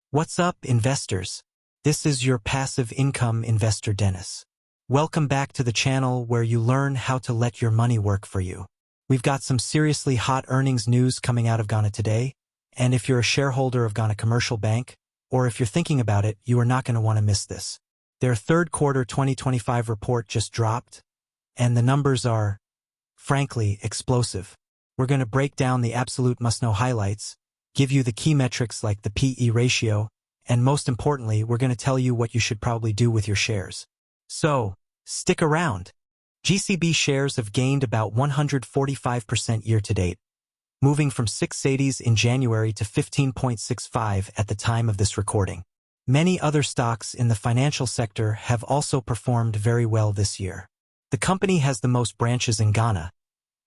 What's up, investors? This is your passive income investor, Dennis. Welcome back to the channel where you learn how to let your money work for you. We've got some seriously hot earnings news coming out of Ghana today, and if you're a shareholder of Ghana Commercial Bank, or if you're thinking about it, you are not going to want to miss this. Their third quarter 2025 report just dropped, and the numbers are, frankly, explosive. We're going to break down the absolute must-know highlights, give you the key metrics like the P/E ratio, and most importantly, we're going to tell you what you should probably do with your shares. So, stick around. GCB shares have gained about 145% year-to-date, moving from 680s in January to 15.65 at the time of this recording. Many other stocks in the financial sector have also performed very well this year. The company has the most branches in Ghana,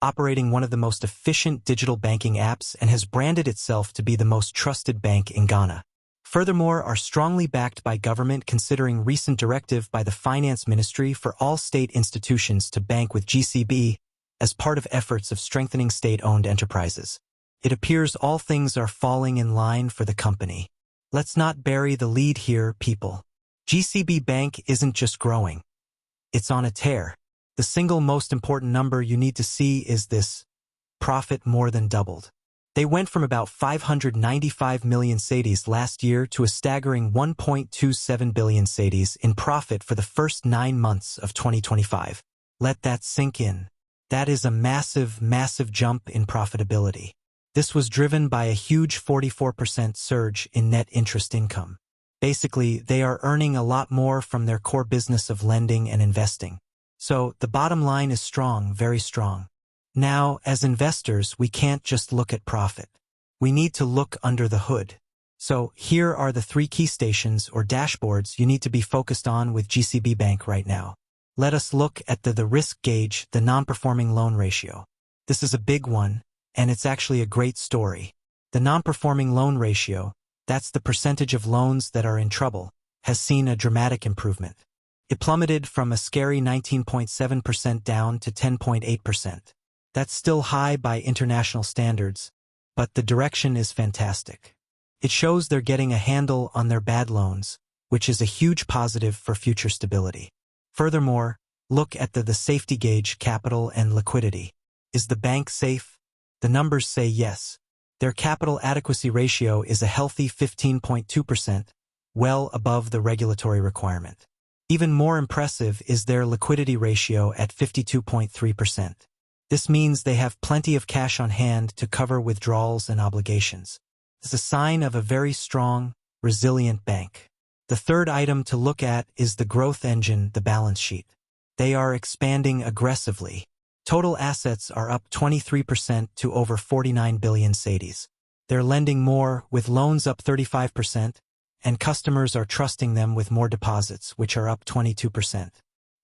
operating one of the most efficient digital banking apps, and has branded itself to be the most trusted bank in Ghana. Furthermore, are strongly backed by government, considering recent directive by the Finance Ministry for all state institutions to bank with GCB as part of efforts of strengthening state-owned enterprises. It appears all things are falling in line for the company. Let's not bury the lead here, people. GCB Bank isn't just growing. It's on a tear. The single most important number you need to see is this: profit more than doubled. They went from about 595 million cedis last year to a staggering 1.27 billion cedis in profit for the first 9 months of 2025. Let that sink in. That is a massive, massive jump in profitability. This was driven by a huge 44% surge in net interest income. Basically, they are earning a lot more from their core business of lending and investing. So, the bottom line is strong, very strong. Now, as investors, we can't just look at profit. We need to look under the hood. So, here are the 3 key stations or dashboards you need to be focused on with GCB Bank right now. Let us look at the risk gauge, the non-performing loan ratio. This is a big one, and it's actually a great story. The non-performing loan ratio, that's the percentage of loans that are in trouble, has seen a dramatic improvement. It plummeted from a scary 19.7% down to 10.8%. That's still high by international standards, but the direction is fantastic. It shows they're getting a handle on their bad loans, which is a huge positive for future stability. Furthermore, look at the safety gauge, capital and liquidity. Is the bank safe? The numbers say yes. Their capital adequacy ratio is a healthy 15.2%, well above the regulatory requirement. Even more impressive is their liquidity ratio at 52.3%. This means they have plenty of cash on hand to cover withdrawals and obligations. It's a sign of a very strong, resilient bank. The third item to look at is the growth engine, the balance sheet. They are expanding aggressively. Total assets are up 23% to over 49 billion cedis. They're lending more, with loans up 35%, and customers are trusting them with more deposits, which are up 22%.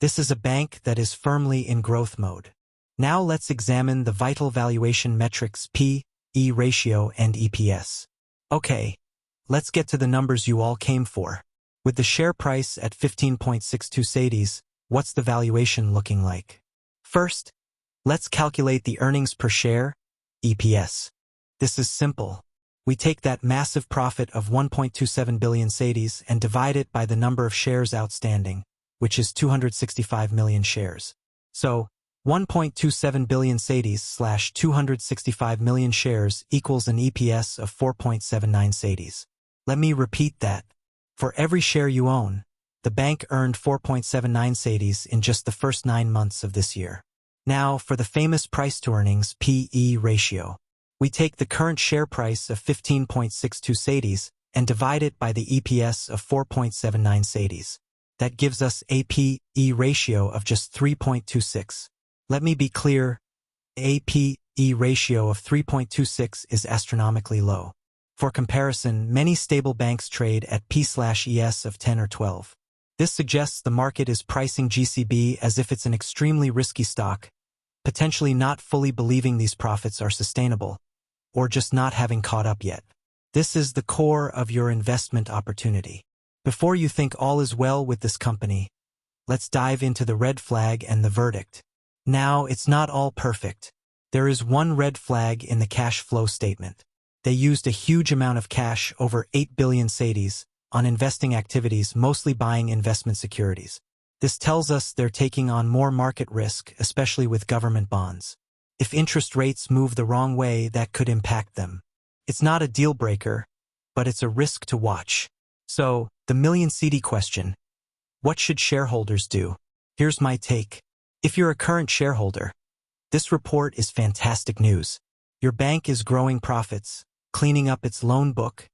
This is a bank that is firmly in growth mode. Now let's examine the vital valuation metrics P/E ratio and EPS. Okay, let's get to the numbers you all came for. With the share price at 15.62 cedis, what's the valuation looking like? First, let's calculate the earnings per share, EPS. This is simple. We take that massive profit of 1.27 billion cedis and divide it by the number of shares outstanding, which is 265 million shares. So, 1.27 billion cedis / 265 million shares equals an EPS of 4.79 cedis. Let me repeat that. For every share you own, the bank earned 4.79 cedis in just the first 9 months of this year. Now, for the famous price-to-earnings P/E ratio. We take the current share price of 15.62 cedis and divide it by the EPS of 4.79 cedis. That gives us a P/E ratio of just 3.26. Let me be clear, a P/E ratio of 3.26 is astronomically low. For comparison, many stable banks trade at P/ES of 10 or 12. This suggests the market is pricing GCB as if it's an extremely risky stock, potentially not fully believing these profits are sustainable, or just not having caught up yet. This is the core of your investment opportunity. Before you think all is well with this company, let's dive into the red flag and the verdict. Now, it's not all perfect. There is one red flag in the cash flow statement. They used a huge amount of cash, over 8 billion cedis, on investing activities, mostly buying investment securities. This tells us they're taking on more market risk, especially with government bonds. If interest rates move the wrong way, that could impact them. It's not a deal breaker, but it's a risk to watch. So, the million CD question: what should shareholders do? Here's my take. If you're a current shareholder, this report is fantastic news. Your bank is growing profits, cleaning up its loan book,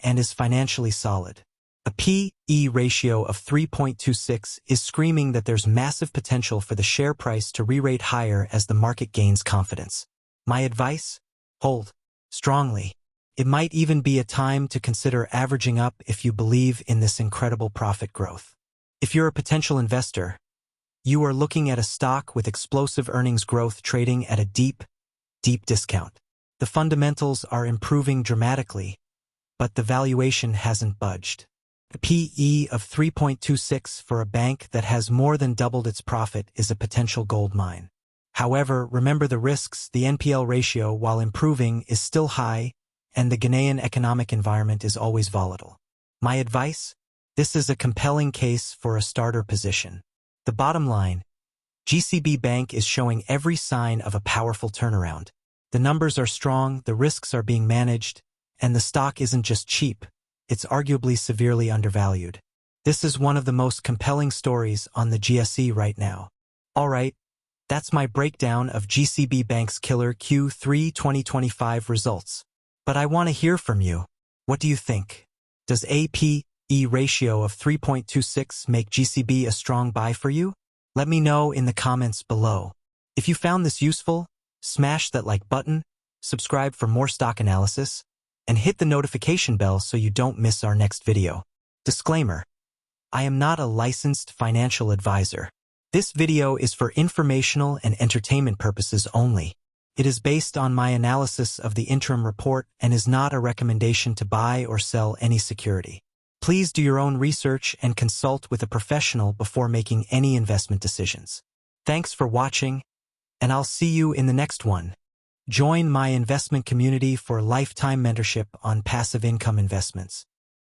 and is financially solid. A P/E ratio of 3.26 is screaming that there's massive potential for the share price to re-rate higher as the market gains confidence. My advice? Hold strongly. It might even be a time to consider averaging up if you believe in this incredible profit growth. If you're a potential investor, you are looking at a stock with explosive earnings growth trading at a deep discount. The fundamentals are improving dramatically, but the valuation hasn't budged. A P/E of 3.26 for a bank that has more than doubled its profit is a potential gold mine. However, remember the risks. The NPL ratio, while improving, is still high, and the Ghanaian economic environment is always volatile. My advice? This is a compelling case for a starter position. The bottom line: GCB Bank is showing every sign of a powerful turnaround. The numbers are strong, the risks are being managed, and the stock isn't just cheap, it's arguably severely undervalued. This is one of the most compelling stories on the GSE right now. Alright, that's my breakdown of GCB Bank's killer Q3 2025 results. But I want to hear from you. What do you think? Does a P/E ratio of 3.26 make GCB a strong buy for you? Let me know in the comments below. If you found this useful, smash that like button, subscribe for more stock analysis, and hit the notification bell so you don't miss our next video. Disclaimer: I am not a licensed financial advisor. This video is for informational and entertainment purposes only. It is based on my analysis of the interim report and is not a recommendation to buy or sell any security. Please do your own research and consult with a professional before making any investment decisions. Thanks for watching, and I'll see you in the next one. Join my investment community for lifetime mentorship on passive income investments.